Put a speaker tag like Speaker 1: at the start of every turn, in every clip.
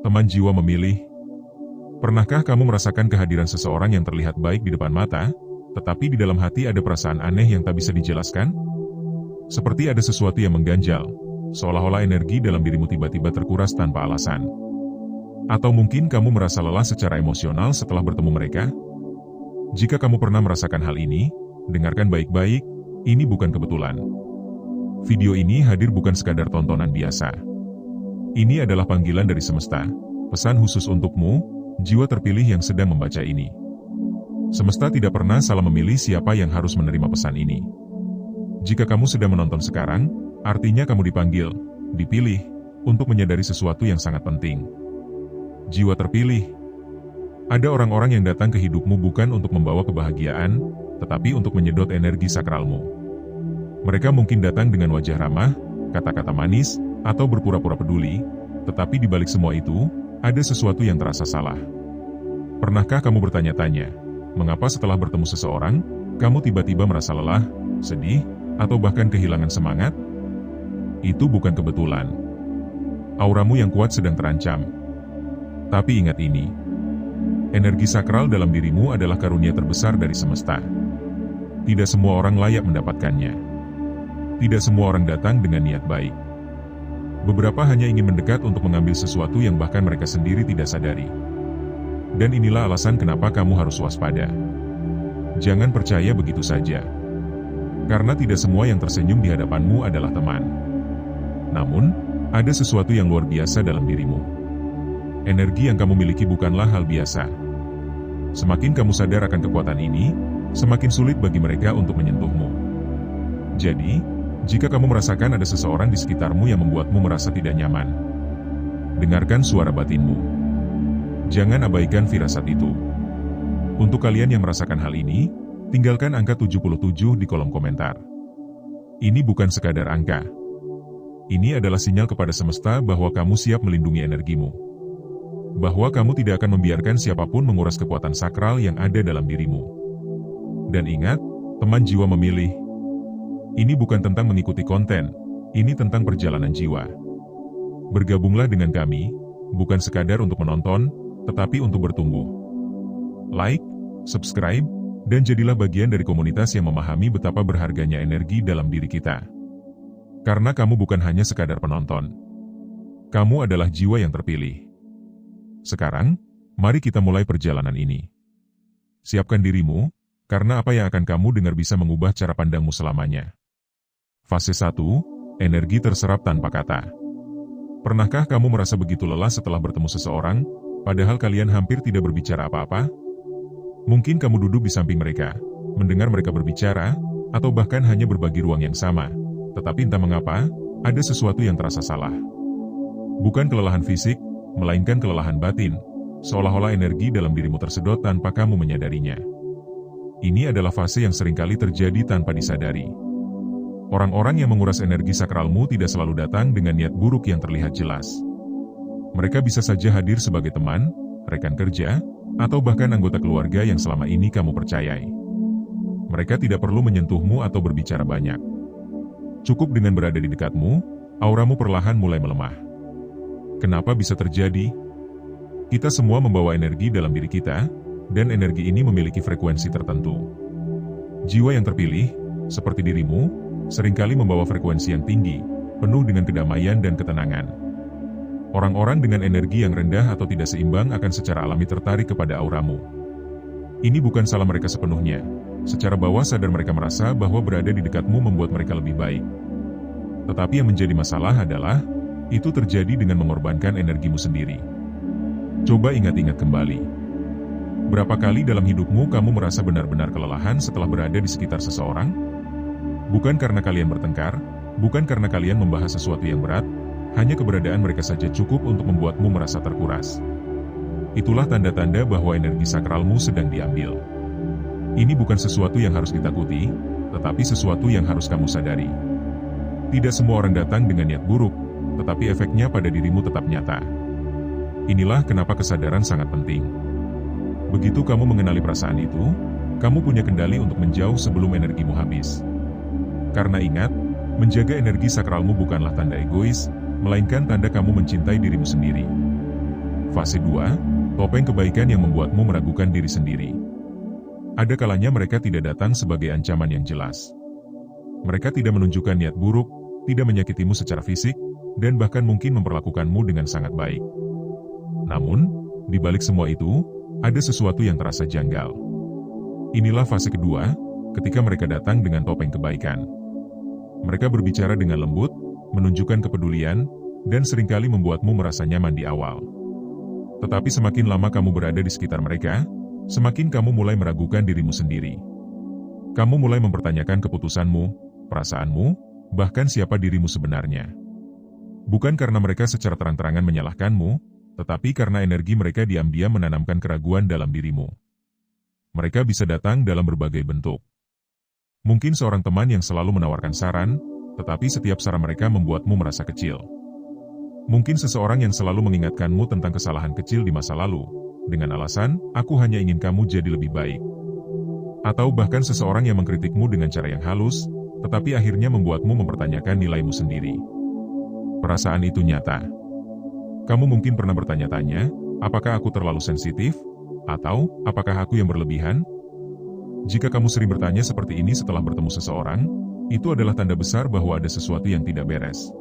Speaker 1: Teman jiwa memilih. Pernahkah kamu merasakan kehadiran seseorang yang terlihat baik di depan mata, tetapi di dalam hati ada perasaan aneh yang tak bisa dijelaskan? Seperti ada sesuatu yang mengganjal, seolah-olah energi dalam dirimu tiba-tiba terkuras tanpa alasan. Atau mungkin kamu merasa lelah secara emosional setelah bertemu mereka? Jika kamu pernah merasakan hal ini, dengarkan baik-baik, ini bukan kebetulan. Video ini hadir bukan sekadar tontonan biasa. Ini adalah panggilan dari semesta, pesan khusus untukmu, jiwa terpilih yang sedang membaca ini. Semesta tidak pernah salah memilih siapa yang harus menerima pesan ini. Jika kamu sedang menonton sekarang, artinya kamu dipanggil, dipilih, untuk menyadari sesuatu yang sangat penting. Jiwa terpilih. Ada orang-orang yang datang ke hidupmu bukan untuk membawa kebahagiaan, tetapi untuk menyedot energi sakralmu. Mereka mungkin datang dengan wajah ramah, kata-kata manis, atau berpura-pura peduli, tetapi di balik semua itu, ada sesuatu yang terasa salah. Pernahkah kamu bertanya-tanya, mengapa setelah bertemu seseorang, kamu tiba-tiba merasa lelah, sedih, atau bahkan kehilangan semangat? Itu bukan kebetulan. Auramu yang kuat sedang terancam. Tapi ingat ini, energi sakral dalam dirimu adalah karunia terbesar dari semesta. Tidak semua orang layak mendapatkannya. Tidak semua orang datang dengan niat baik. Beberapa hanya ingin mendekat untuk mengambil sesuatu yang bahkan mereka sendiri tidak sadari. Dan inilah alasan kenapa kamu harus waspada. Jangan percaya begitu saja. Karena tidak semua yang tersenyum di hadapanmu adalah teman. Namun, ada sesuatu yang luar biasa dalam dirimu. Energi yang kamu miliki bukanlah hal biasa. Semakin kamu sadar akan kekuatan ini, semakin sulit bagi mereka untuk menyentuhmu. Jadi, jika kamu merasakan ada seseorang di sekitarmu yang membuatmu merasa tidak nyaman, dengarkan suara batinmu. Jangan abaikan firasat itu. Untuk kalian yang merasakan hal ini, tinggalkan angka 77 di kolom komentar. Ini bukan sekadar angka. Ini adalah sinyal kepada semesta bahwa kamu siap melindungi energimu. Bahwa kamu tidak akan membiarkan siapapun menguras kekuatan sakral yang ada dalam dirimu. Dan ingat, teman jiwa memilih. Ini bukan tentang mengikuti konten, ini tentang perjalanan jiwa. Bergabunglah dengan kami, bukan sekadar untuk menonton, tetapi untuk bertumbuh. Like, subscribe, dan jadilah bagian dari komunitas yang memahami betapa berharganya energi dalam diri kita. Karena kamu bukan hanya sekadar penonton. Kamu adalah jiwa yang terpilih. Sekarang, mari kita mulai perjalanan ini. Siapkan dirimu, karena apa yang akan kamu dengar bisa mengubah cara pandangmu selamanya. Fase 1, energi terserap tanpa kata. Pernahkah kamu merasa begitu lelah setelah bertemu seseorang, padahal kalian hampir tidak berbicara apa-apa? Mungkin kamu duduk di samping mereka, mendengar mereka berbicara, atau bahkan hanya berbagi ruang yang sama. Tetapi entah mengapa, ada sesuatu yang terasa salah. Bukan kelelahan fisik, melainkan kelelahan batin, seolah-olah energi dalam dirimu tersedot tanpa kamu menyadarinya. Ini adalah fase yang seringkali terjadi tanpa disadari. Orang-orang yang menguras energi sakralmu tidak selalu datang dengan niat buruk yang terlihat jelas. Mereka bisa saja hadir sebagai teman, rekan kerja, atau bahkan anggota keluarga yang selama ini kamu percayai. Mereka tidak perlu menyentuhmu atau berbicara banyak. Cukup dengan berada di dekatmu, auramu perlahan mulai melemah. Kenapa bisa terjadi? Kita semua membawa energi dalam diri kita, dan energi ini memiliki frekuensi tertentu. Jiwa yang terpilih, seperti dirimu, seringkali membawa frekuensi yang tinggi, penuh dengan kedamaian dan ketenangan. Orang-orang dengan energi yang rendah atau tidak seimbang akan secara alami tertarik kepada auramu. Ini bukan salah mereka sepenuhnya. Secara bawah sadar mereka merasa bahwa berada di dekatmu membuat mereka lebih baik. Tetapi yang menjadi masalah adalah, itu terjadi dengan mengorbankan energimu sendiri. Coba ingat-ingat kembali. Berapa kali dalam hidupmu kamu merasa benar-benar kelelahan setelah berada di sekitar seseorang? Bukan karena kalian bertengkar, bukan karena kalian membahas sesuatu yang berat, hanya keberadaan mereka saja cukup untuk membuatmu merasa terkuras. Itulah tanda-tanda bahwa energi sakralmu sedang diambil. Ini bukan sesuatu yang harus ditakuti, tetapi sesuatu yang harus kamu sadari. Tidak semua orang datang dengan niat buruk, tetapi efeknya pada dirimu tetap nyata. Inilah kenapa kesadaran sangat penting. Begitu kamu mengenali perasaan itu, kamu punya kendali untuk menjauh sebelum energimu habis. Karena ingat, menjaga energi sakralmu bukanlah tanda egois, melainkan tanda kamu mencintai dirimu sendiri. Fase 2, topeng kebaikan yang membuatmu meragukan diri sendiri. Ada kalanya mereka tidak datang sebagai ancaman yang jelas. Mereka tidak menunjukkan niat buruk, tidak menyakitimu secara fisik, dan bahkan mungkin memperlakukanmu dengan sangat baik. Namun, di balik semua itu, ada sesuatu yang terasa janggal. Inilah fase kedua, ketika mereka datang dengan topeng kebaikan. Mereka berbicara dengan lembut, menunjukkan kepedulian, dan seringkali membuatmu merasa nyaman di awal. Tetapi semakin lama kamu berada di sekitar mereka, semakin kamu mulai meragukan dirimu sendiri. Kamu mulai mempertanyakan keputusanmu, perasaanmu, bahkan siapa dirimu sebenarnya. Bukan karena mereka secara terang-terangan menyalahkanmu, tetapi karena energi mereka diam-diam menanamkan keraguan dalam dirimu. Mereka bisa datang dalam berbagai bentuk. Mungkin seorang teman yang selalu menawarkan saran, tetapi setiap saran mereka membuatmu merasa kecil. Mungkin seseorang yang selalu mengingatkanmu tentang kesalahan kecil di masa lalu, dengan alasan, aku hanya ingin kamu jadi lebih baik. Atau bahkan seseorang yang mengkritikmu dengan cara yang halus, tetapi akhirnya membuatmu mempertanyakan nilaimu sendiri. Perasaan itu nyata. Kamu mungkin pernah bertanya-tanya, apakah aku terlalu sensitif? Atau, apakah aku yang berlebihan? Jika kamu sering bertanya seperti ini setelah bertemu seseorang, itu adalah tanda besar bahwa ada sesuatu yang tidak beres.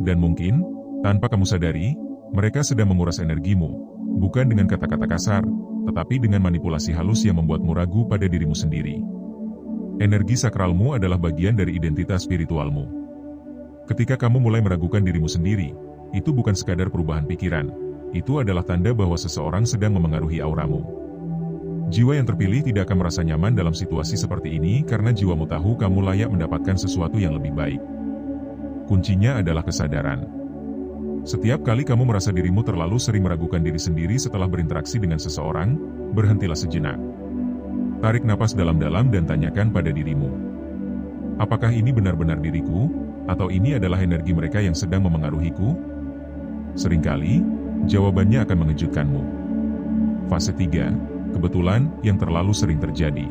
Speaker 1: Dan mungkin, tanpa kamu sadari, mereka sedang menguras energimu, bukan dengan kata-kata kasar, tetapi dengan manipulasi halus yang membuatmu ragu pada dirimu sendiri. Energi sakralmu adalah bagian dari identitas spiritualmu. Ketika kamu mulai meragukan dirimu sendiri, itu bukan sekadar perubahan pikiran, itu adalah tanda bahwa seseorang sedang memengaruhi auramu. Jiwa yang terpilih tidak akan merasa nyaman dalam situasi seperti ini karena jiwamu tahu kamu layak mendapatkan sesuatu yang lebih baik. Kuncinya adalah kesadaran. Setiap kali kamu merasa dirimu terlalu sering meragukan diri sendiri setelah berinteraksi dengan seseorang, berhentilah sejenak. Tarik napas dalam-dalam dan tanyakan pada dirimu. Apakah ini benar-benar diriku, atau ini adalah energi mereka yang sedang memengaruhiku? Seringkali, jawabannya akan mengejutkanmu. Fase 3. Kebetulan yang terlalu sering terjadi.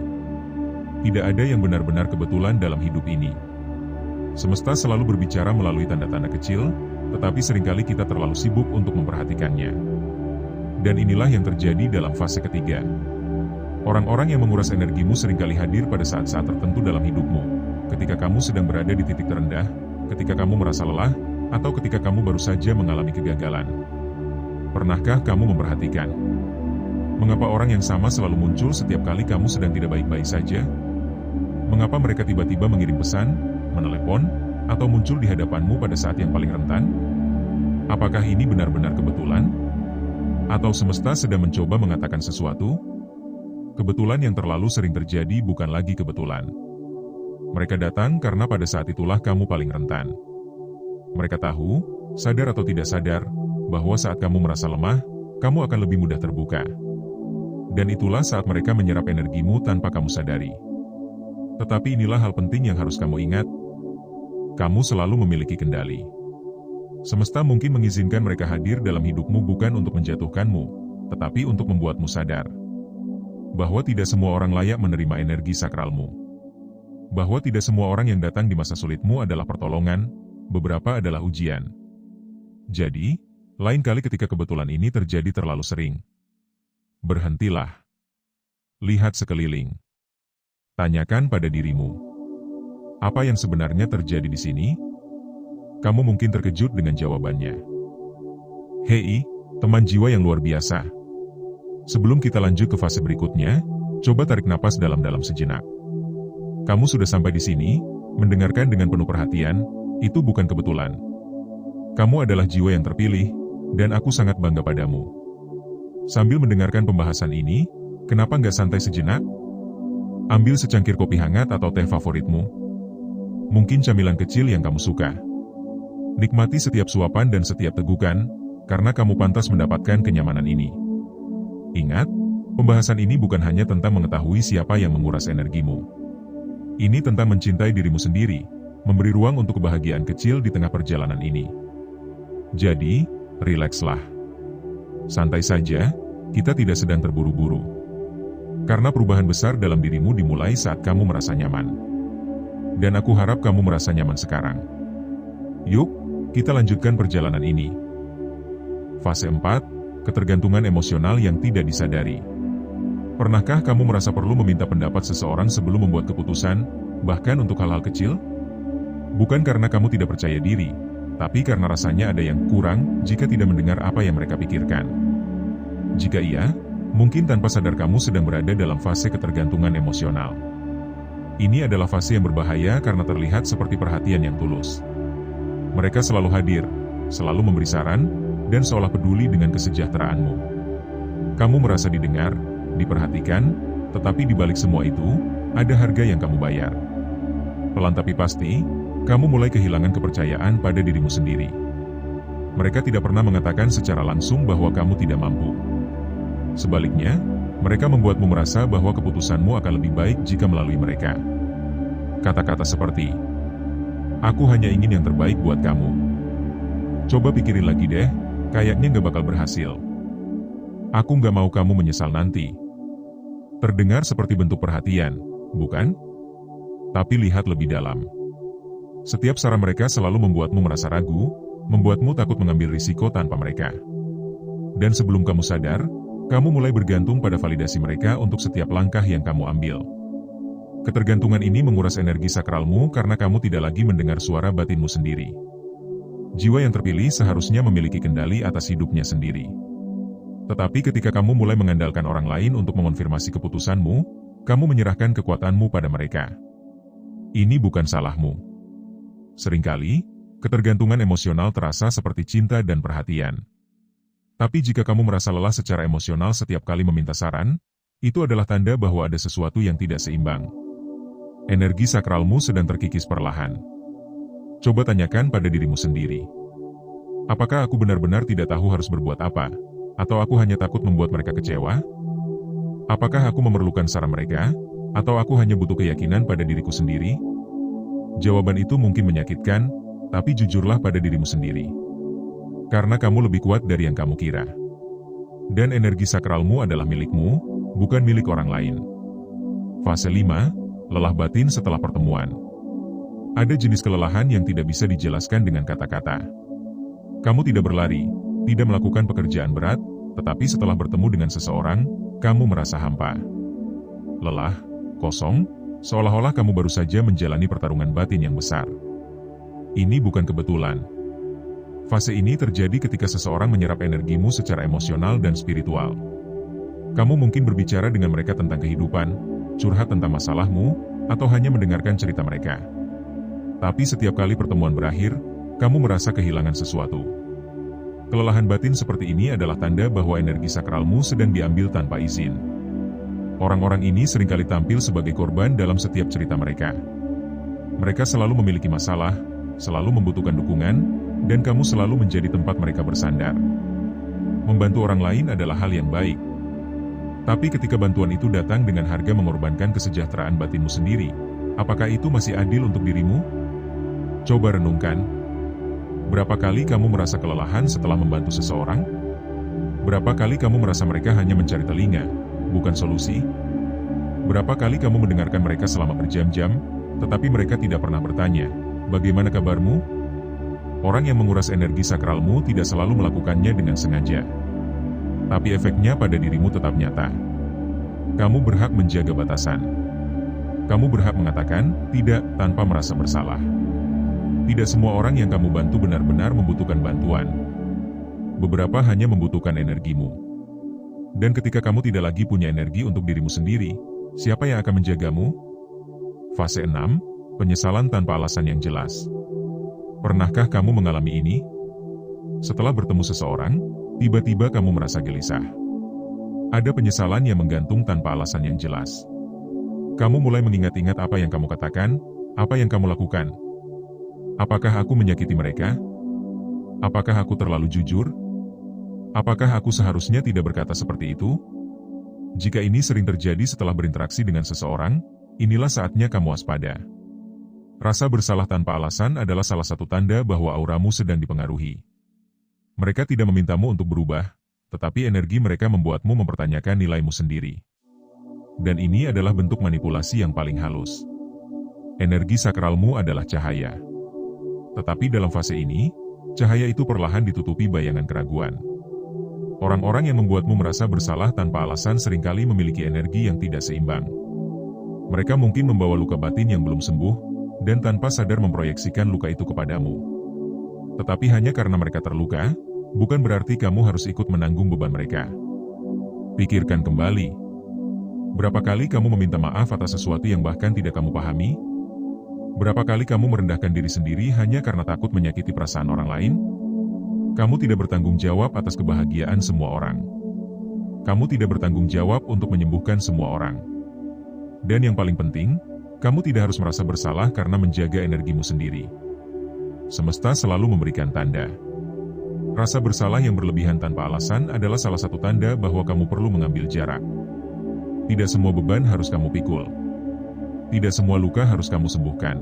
Speaker 1: Tidak ada yang benar-benar kebetulan dalam hidup ini. Semesta selalu berbicara melalui tanda-tanda kecil, tetapi seringkali kita terlalu sibuk untuk memperhatikannya. Dan inilah yang terjadi dalam fase ketiga. Orang-orang yang menguras energimu seringkali hadir pada saat-saat tertentu dalam hidupmu, ketika kamu sedang berada di titik terendah, ketika kamu merasa lelah, atau ketika kamu baru saja mengalami kegagalan. Pernahkah kamu memperhatikan? Mengapa orang yang sama selalu muncul setiap kali kamu sedang tidak baik-baik saja? Mengapa mereka tiba-tiba mengirim pesan, menelepon, atau muncul di hadapanmu pada saat yang paling rentan? Apakah ini benar-benar kebetulan? Atau semesta sedang mencoba mengatakan sesuatu? Kebetulan yang terlalu sering terjadi bukan lagi kebetulan. Mereka datang karena pada saat itulah kamu paling rentan. Mereka tahu, sadar atau tidak sadar, bahwa saat kamu merasa lemah, kamu akan lebih mudah terbuka. Dan itulah saat mereka menyerap energimu tanpa kamu sadari. Tetapi inilah hal penting yang harus kamu ingat. Kamu selalu memiliki kendali. Semesta mungkin mengizinkan mereka hadir dalam hidupmu bukan untuk menjatuhkanmu, tetapi untuk membuatmu sadar. Bahwa tidak semua orang layak menerima energi sakralmu. Bahwa tidak semua orang yang datang di masa sulitmu adalah pertolongan, beberapa adalah ujian. Jadi, lain kali ketika kebetulan ini terjadi terlalu sering, berhentilah. Lihat sekeliling. Tanyakan pada dirimu. Apa yang sebenarnya terjadi di sini? Kamu mungkin terkejut dengan jawabannya. Hei, teman jiwa yang luar biasa. Sebelum kita lanjut ke fase berikutnya, coba tarik napas dalam-dalam sejenak. Kamu sudah sampai di sini, mendengarkan dengan penuh perhatian, itu bukan kebetulan. Kamu adalah jiwa yang terpilih, dan aku sangat bangga padamu. Sambil mendengarkan pembahasan ini, kenapa nggak santai sejenak? Ambil secangkir kopi hangat atau teh favoritmu. Mungkin camilan kecil yang kamu suka. Nikmati setiap suapan dan setiap tegukan, karena kamu pantas mendapatkan kenyamanan ini. Ingat, pembahasan ini bukan hanya tentang mengetahui siapa yang menguras energimu. Ini tentang mencintai dirimu sendiri, memberi ruang untuk kebahagiaan kecil di tengah perjalanan ini. Jadi, rilekslah. Santai saja, kita tidak sedang terburu-buru. Karena perubahan besar dalam dirimu dimulai saat kamu merasa nyaman. Dan aku harap kamu merasa nyaman sekarang. Yuk, kita lanjutkan perjalanan ini. Fase 4, ketergantungan emosional yang tidak disadari. Pernahkah kamu merasa perlu meminta pendapat seseorang sebelum membuat keputusan, bahkan untuk hal-hal kecil? Bukan karena kamu tidak percaya diri, tapi karena rasanya ada yang kurang jika tidak mendengar apa yang mereka pikirkan. Jika iya, mungkin tanpa sadar kamu sedang berada dalam fase ketergantungan emosional. Ini adalah fase yang berbahaya karena terlihat seperti perhatian yang tulus. Mereka selalu hadir, selalu memberi saran, dan seolah peduli dengan kesejahteraanmu. Kamu merasa didengar, diperhatikan, tetapi di balik semua itu, ada harga yang kamu bayar. Pelan tapi pasti, kamu mulai kehilangan kepercayaan pada dirimu sendiri. Mereka tidak pernah mengatakan secara langsung bahwa kamu tidak mampu. Sebaliknya, mereka membuatmu merasa bahwa keputusanmu akan lebih baik jika melalui mereka. Kata-kata seperti, "Aku hanya ingin yang terbaik buat kamu. Coba pikirin lagi deh, kayaknya nggak bakal berhasil. Aku nggak mau kamu menyesal nanti." Terdengar seperti bentuk perhatian, bukan? Tapi lihat lebih dalam. Setiap saran mereka selalu membuatmu merasa ragu, membuatmu takut mengambil risiko tanpa mereka. Dan sebelum kamu sadar, kamu mulai bergantung pada validasi mereka untuk setiap langkah yang kamu ambil. Ketergantungan ini menguras energi sakralmu karena kamu tidak lagi mendengar suara batinmu sendiri. Jiwa yang terpilih seharusnya memiliki kendali atas hidupnya sendiri. Tetapi ketika kamu mulai mengandalkan orang lain untuk mengonfirmasi keputusanmu, kamu menyerahkan kekuatanmu pada mereka. Ini bukan salahmu. Seringkali, ketergantungan emosional terasa seperti cinta dan perhatian. Tapi jika kamu merasa lelah secara emosional setiap kali meminta saran, itu adalah tanda bahwa ada sesuatu yang tidak seimbang. Energi sakralmu sedang terkikis perlahan. Coba tanyakan pada dirimu sendiri. Apakah aku benar-benar tidak tahu harus berbuat apa? Atau aku hanya takut membuat mereka kecewa? Apakah aku memerlukan saran mereka? Atau aku hanya butuh keyakinan pada diriku sendiri? Jawaban itu mungkin menyakitkan, tapi jujurlah pada dirimu sendiri. Karena kamu lebih kuat dari yang kamu kira. Dan energi sakralmu adalah milikmu, bukan milik orang lain. Fase 5, lelah batin setelah pertemuan. Ada jenis kelelahan yang tidak bisa dijelaskan dengan kata-kata. Kamu tidak berlari, tidak melakukan pekerjaan berat, tetapi setelah bertemu dengan seseorang, kamu merasa hampa. Lelah, kosong, seolah-olah kamu baru saja menjalani pertarungan batin yang besar. Ini bukan kebetulan. Fase ini terjadi ketika seseorang menyerap energimu secara emosional dan spiritual. Kamu mungkin berbicara dengan mereka tentang kehidupan, curhat tentang masalahmu, atau hanya mendengarkan cerita mereka. Tapi setiap kali pertemuan berakhir, kamu merasa kehilangan sesuatu. Kelelahan batin seperti ini adalah tanda bahwa energi sakralmu sedang diambil tanpa izin. Orang-orang ini seringkali tampil sebagai korban dalam setiap cerita mereka. Mereka selalu memiliki masalah, selalu membutuhkan dukungan, dan kamu selalu menjadi tempat mereka bersandar. Membantu orang lain adalah hal yang baik. Tapi ketika bantuan itu datang dengan harga mengorbankan kesejahteraan batinmu sendiri, apakah itu masih adil untuk dirimu? Coba renungkan. Berapa kali kamu merasa kelelahan setelah membantu seseorang? Berapa kali kamu merasa mereka hanya mencari telinga, bukan solusi? Berapa kali kamu mendengarkan mereka selama berjam-jam, tetapi mereka tidak pernah bertanya, "Bagaimana kabarmu?" Orang yang menguras energi sakralmu tidak selalu melakukannya dengan sengaja. Tapi efeknya pada dirimu tetap nyata. Kamu berhak menjaga batasan. Kamu berhak mengatakan tidak tanpa merasa bersalah. Tidak semua orang yang kamu bantu benar-benar membutuhkan bantuan. Beberapa hanya membutuhkan energimu. Dan ketika kamu tidak lagi punya energi untuk dirimu sendiri, siapa yang akan menjagamu? Fase 6, penyesalan tanpa alasan yang jelas. Pernahkah kamu mengalami ini? Setelah bertemu seseorang, tiba-tiba kamu merasa gelisah. Ada penyesalan yang menggantung tanpa alasan yang jelas. Kamu mulai mengingat-ingat apa yang kamu katakan, apa yang kamu lakukan. Apakah aku menyakiti mereka? Apakah aku terlalu jujur? Apakah aku seharusnya tidak berkata seperti itu? Jika ini sering terjadi setelah berinteraksi dengan seseorang, inilah saatnya kamu waspada. Rasa bersalah tanpa alasan adalah salah satu tanda bahwa auramu sedang dipengaruhi. Mereka tidak memintamu untuk berubah, tetapi energi mereka membuatmu mempertanyakan nilaimu sendiri. Dan ini adalah bentuk manipulasi yang paling halus. Energi sakralmu adalah cahaya. Tetapi dalam fase ini, cahaya itu perlahan ditutupi bayangan keraguan. Orang-orang yang membuatmu merasa bersalah tanpa alasan seringkali memiliki energi yang tidak seimbang. Mereka mungkin membawa luka batin yang belum sembuh, dan tanpa sadar memproyeksikan luka itu kepadamu. Tetapi hanya karena mereka terluka, bukan berarti kamu harus ikut menanggung beban mereka. Pikirkan kembali. Berapa kali kamu meminta maaf atas sesuatu yang bahkan tidak kamu pahami? Berapa kali kamu merendahkan diri sendiri hanya karena takut menyakiti perasaan orang lain? Kamu tidak bertanggung jawab atas kebahagiaan semua orang. Kamu tidak bertanggung jawab untuk menyembuhkan semua orang. Dan yang paling penting, kamu tidak harus merasa bersalah karena menjaga energimu sendiri. Semesta selalu memberikan tanda. Rasa bersalah yang berlebihan tanpa alasan adalah salah satu tanda bahwa kamu perlu mengambil jarak. Tidak semua beban harus kamu pikul. Tidak semua luka harus kamu sembuhkan.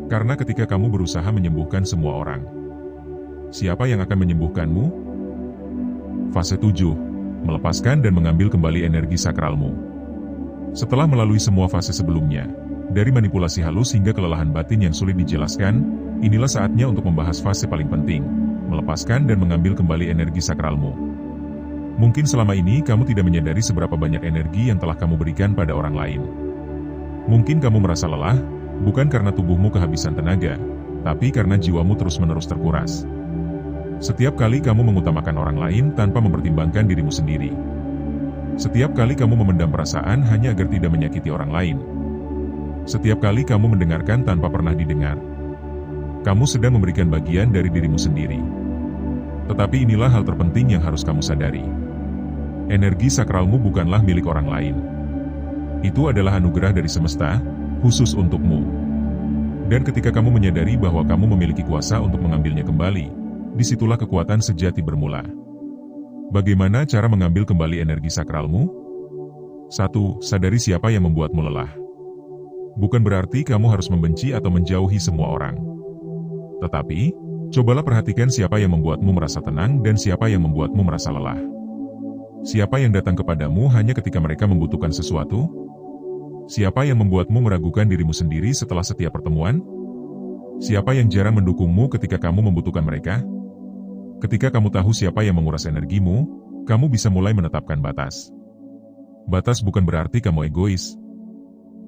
Speaker 1: Karena ketika kamu berusaha menyembuhkan semua orang, siapa yang akan menyembuhkanmu? Fase 7. Melepaskan dan mengambil kembali energi sakralmu. Setelah melalui semua fase sebelumnya, dari manipulasi halus hingga kelelahan batin yang sulit dijelaskan, inilah saatnya untuk membahas fase paling penting, melepaskan dan mengambil kembali energi sakralmu. Mungkin selama ini kamu tidak menyadari seberapa banyak energi yang telah kamu berikan pada orang lain. Mungkin kamu merasa lelah, bukan karena tubuhmu kehabisan tenaga, tapi karena jiwamu terus-menerus terkuras. Setiap kali kamu mengutamakan orang lain tanpa mempertimbangkan dirimu sendiri. Setiap kali kamu memendam perasaan hanya agar tidak menyakiti orang lain. Setiap kali kamu mendengarkan tanpa pernah didengar. Kamu sedang memberikan bagian dari dirimu sendiri. Tetapi inilah hal terpenting yang harus kamu sadari. Energi sakralmu bukanlah milik orang lain. Itu adalah anugerah dari semesta, khusus untukmu. Dan ketika kamu menyadari bahwa kamu memiliki kuasa untuk mengambilnya kembali, disitulah kekuatan sejati bermula. Bagaimana cara mengambil kembali energi sakralmu? 1. Sadari siapa yang membuatmu lelah. Bukan berarti kamu harus membenci atau menjauhi semua orang. Tetapi, cobalah perhatikan siapa yang membuatmu merasa tenang dan siapa yang membuatmu merasa lelah. Siapa yang datang kepadamu hanya ketika mereka membutuhkan sesuatu? Siapa yang membuatmu meragukan dirimu sendiri setelah setiap pertemuan? Siapa yang jarang mendukungmu ketika kamu membutuhkan mereka? Ketika kamu tahu siapa yang menguras energimu, kamu bisa mulai menetapkan batas. Batas bukan berarti kamu egois.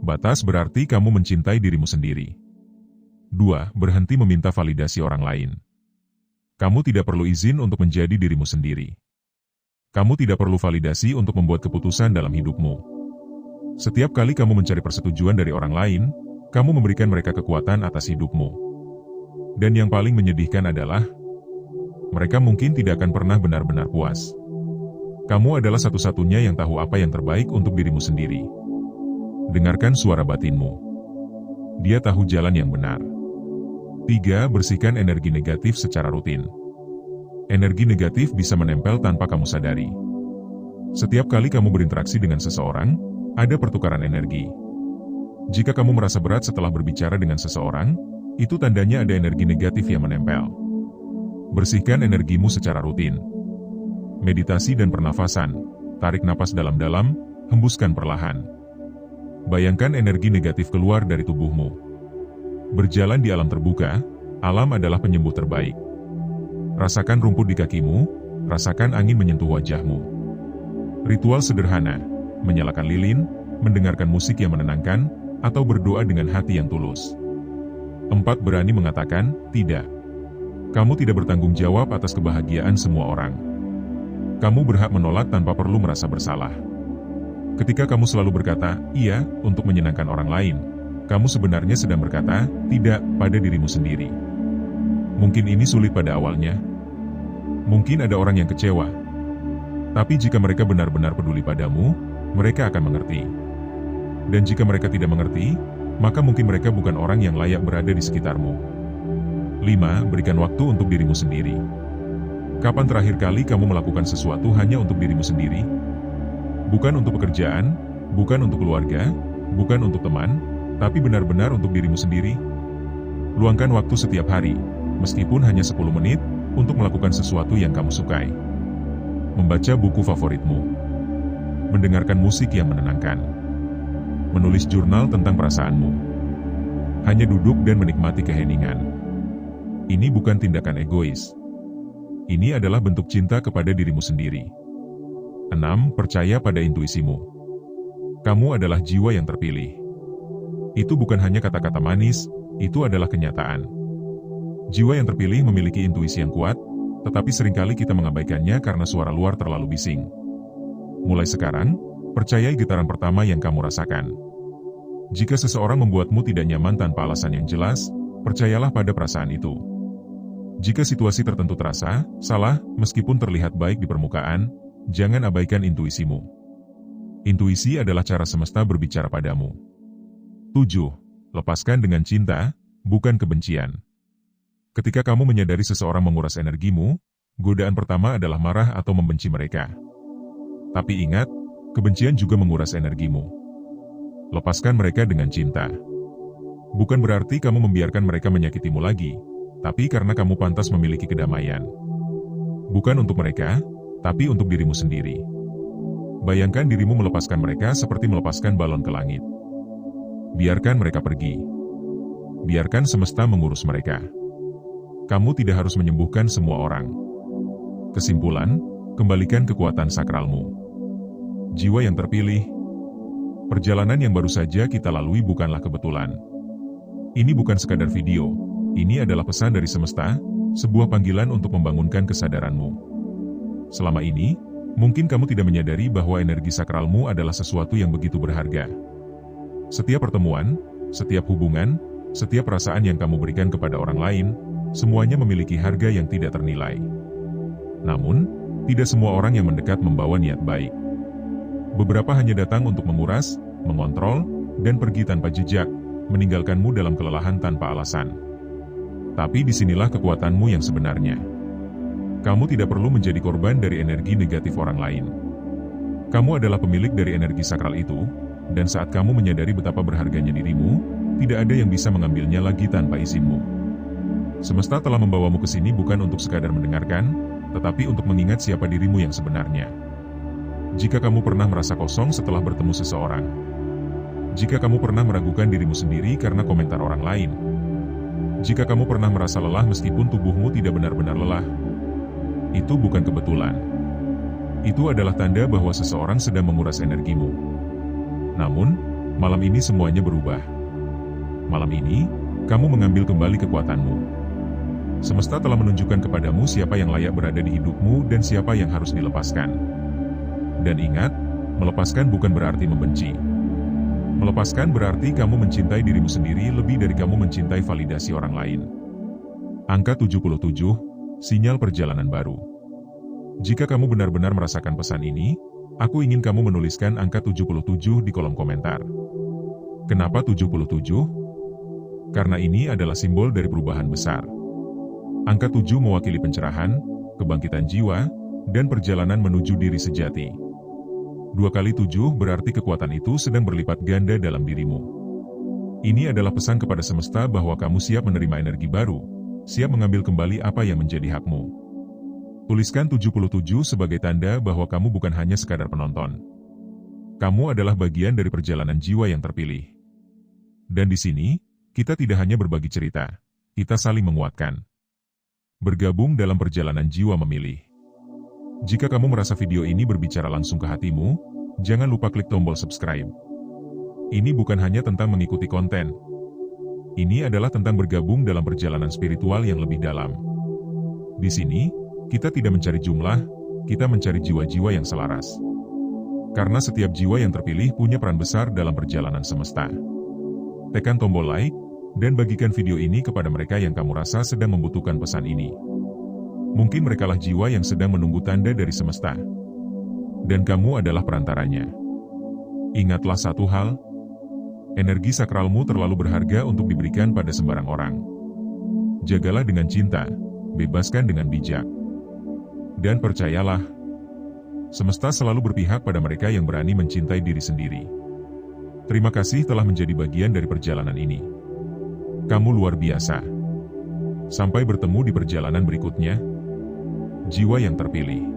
Speaker 1: Batas berarti kamu mencintai dirimu sendiri. 2. Berhenti meminta validasi orang lain. Kamu tidak perlu izin untuk menjadi dirimu sendiri. Kamu tidak perlu validasi untuk membuat keputusan dalam hidupmu. Setiap kali kamu mencari persetujuan dari orang lain, kamu memberikan mereka kekuatan atas hidupmu. Dan yang paling menyedihkan adalah, mereka mungkin tidak akan pernah benar-benar puas. Kamu adalah satu-satunya yang tahu apa yang terbaik untuk dirimu sendiri. Dengarkan suara batinmu. Dia tahu jalan yang benar. 3. Bersihkan energi negatif secara rutin. Energi negatif bisa menempel tanpa kamu sadari. Setiap kali kamu berinteraksi dengan seseorang, ada pertukaran energi. Jika kamu merasa berat setelah berbicara dengan seseorang, itu tandanya ada energi negatif yang menempel. Bersihkan energimu secara rutin. Meditasi dan pernafasan. Tarik napas dalam-dalam, hembuskan perlahan. Bayangkan energi negatif keluar dari tubuhmu. Berjalan di alam terbuka, alam adalah penyembuh terbaik. Rasakan rumput di kakimu, rasakan angin menyentuh wajahmu. Ritual sederhana, menyalakan lilin, mendengarkan musik yang menenangkan, atau berdoa dengan hati yang tulus. 4. Berani mengatakan, tidak. Kamu tidak bertanggung jawab atas kebahagiaan semua orang. Kamu berhak menolak tanpa perlu merasa bersalah. Ketika kamu selalu berkata, iya, untuk menyenangkan orang lain, kamu sebenarnya sedang berkata, tidak, pada dirimu sendiri. Mungkin ini sulit pada awalnya. Mungkin ada orang yang kecewa. Tapi jika mereka benar-benar peduli padamu, mereka akan mengerti. Dan jika mereka tidak mengerti, maka mungkin mereka bukan orang yang layak berada di sekitarmu. 5. Berikan waktu untuk dirimu sendiri. Kapan terakhir kali kamu melakukan sesuatu hanya untuk dirimu sendiri? Bukan untuk pekerjaan, bukan untuk keluarga, bukan untuk teman, tapi benar-benar untuk dirimu sendiri. Luangkan waktu setiap hari, meskipun hanya 10 menit, untuk melakukan sesuatu yang kamu sukai. Membaca buku favoritmu. Mendengarkan musik yang menenangkan. Menulis jurnal tentang perasaanmu. Hanya duduk dan menikmati keheningan. Ini bukan tindakan egois. Ini adalah bentuk cinta kepada dirimu sendiri. 6. Percaya pada intuisimu. Kamu adalah jiwa yang terpilih. Itu bukan hanya kata-kata manis, itu adalah kenyataan. Jiwa yang terpilih memiliki intuisi yang kuat, tetapi seringkali kita mengabaikannya karena suara luar terlalu bising. Mulai sekarang, percayai getaran pertama yang kamu rasakan. Jika seseorang membuatmu tidak nyaman tanpa alasan yang jelas, percayalah pada perasaan itu. Jika situasi tertentu terasa salah, meskipun terlihat baik di permukaan, jangan abaikan intuisimu. Intuisi adalah cara semesta berbicara padamu. 7. Lepaskan dengan cinta, bukan kebencian. Ketika kamu menyadari seseorang menguras energimu, godaan pertama adalah marah atau membenci mereka. Tapi ingat, kebencian juga menguras energimu. Lepaskan mereka dengan cinta. Bukan berarti kamu membiarkan mereka menyakitimu lagi, tapi karena kamu pantas memiliki kedamaian. Bukan untuk mereka, tapi untuk dirimu sendiri. Bayangkan dirimu melepaskan mereka seperti melepaskan balon ke langit. Biarkan mereka pergi. Biarkan semesta mengurus mereka. Kamu tidak harus menyembuhkan semua orang. Kesimpulan, kembalikan kekuatan sakralmu. Jiwa yang terpilih. Perjalanan yang baru saja kita lalui bukanlah kebetulan. Ini bukan sekadar video, ini adalah pesan dari semesta, sebuah panggilan untuk membangunkan kesadaranmu. Selama ini, mungkin kamu tidak menyadari bahwa energi sakralmu adalah sesuatu yang begitu berharga. Setiap pertemuan, setiap hubungan, setiap perasaan yang kamu berikan kepada orang lain, semuanya memiliki harga yang tidak ternilai. Namun, tidak semua orang yang mendekat membawa niat baik. Beberapa hanya datang untuk menguras, mengontrol, dan pergi tanpa jejak, meninggalkanmu dalam kelelahan tanpa alasan. Tapi disinilah kekuatanmu yang sebenarnya. Kamu tidak perlu menjadi korban dari energi negatif orang lain. Kamu adalah pemilik dari energi sakral itu, dan saat kamu menyadari betapa berharganya dirimu, tidak ada yang bisa mengambilnya lagi tanpa izinmu. Semesta telah membawamu ke sini bukan untuk sekadar mendengarkan, tetapi untuk mengingat siapa dirimu yang sebenarnya. Jika kamu pernah merasa kosong setelah bertemu seseorang, jika kamu pernah meragukan dirimu sendiri karena komentar orang lain, jika kamu pernah merasa lelah meskipun tubuhmu tidak benar-benar lelah, itu bukan kebetulan. Itu adalah tanda bahwa seseorang sedang menguras energimu. Namun, malam ini semuanya berubah. Malam ini, kamu mengambil kembali kekuatanmu. Semesta telah menunjukkan kepadamu siapa yang layak berada di hidupmu dan siapa yang harus dilepaskan. Dan ingat, melepaskan bukan berarti membenci. Melepaskan berarti kamu mencintai dirimu sendiri lebih dari kamu mencintai validasi orang lain. Angka 77, sinyal perjalanan baru. Jika kamu benar-benar merasakan pesan ini, aku ingin kamu menuliskan angka 77 di kolom komentar. Kenapa 77? Karena ini adalah simbol dari perubahan besar. Angka 7 mewakili pencerahan, kebangkitan jiwa, dan perjalanan menuju diri sejati. 2 kali 7 berarti kekuatan itu sedang berlipat ganda dalam dirimu. Ini adalah pesan kepada semesta bahwa kamu siap menerima energi baru, siap mengambil kembali apa yang menjadi hakmu. Tuliskan 77 sebagai tanda bahwa kamu bukan hanya sekadar penonton. Kamu adalah bagian dari perjalanan jiwa yang terpilih. Dan di sini, kita tidak hanya berbagi cerita, kita saling menguatkan. Bergabung dalam perjalanan jiwa memilih. Jika kamu merasa video ini berbicara langsung ke hatimu, jangan lupa klik tombol subscribe. Ini bukan hanya tentang mengikuti konten. Ini adalah tentang bergabung dalam perjalanan spiritual yang lebih dalam. Di sini, kita tidak mencari jumlah, kita mencari jiwa-jiwa yang selaras. Karena setiap jiwa yang terpilih punya peran besar dalam perjalanan semesta. Tekan tombol like, dan bagikan video ini kepada mereka yang kamu rasa sedang membutuhkan pesan ini. Mungkin merekalah jiwa yang sedang menunggu tanda dari semesta. Dan kamu adalah perantaranya. Ingatlah satu hal, energi sakralmu terlalu berharga untuk diberikan pada sembarang orang. Jagalah dengan cinta, bebaskan dengan bijak. Dan percayalah, semesta selalu berpihak pada mereka yang berani mencintai diri sendiri. Terima kasih telah menjadi bagian dari perjalanan ini. Kamu luar biasa. Sampai bertemu di perjalanan berikutnya. Jiwa yang terpilih.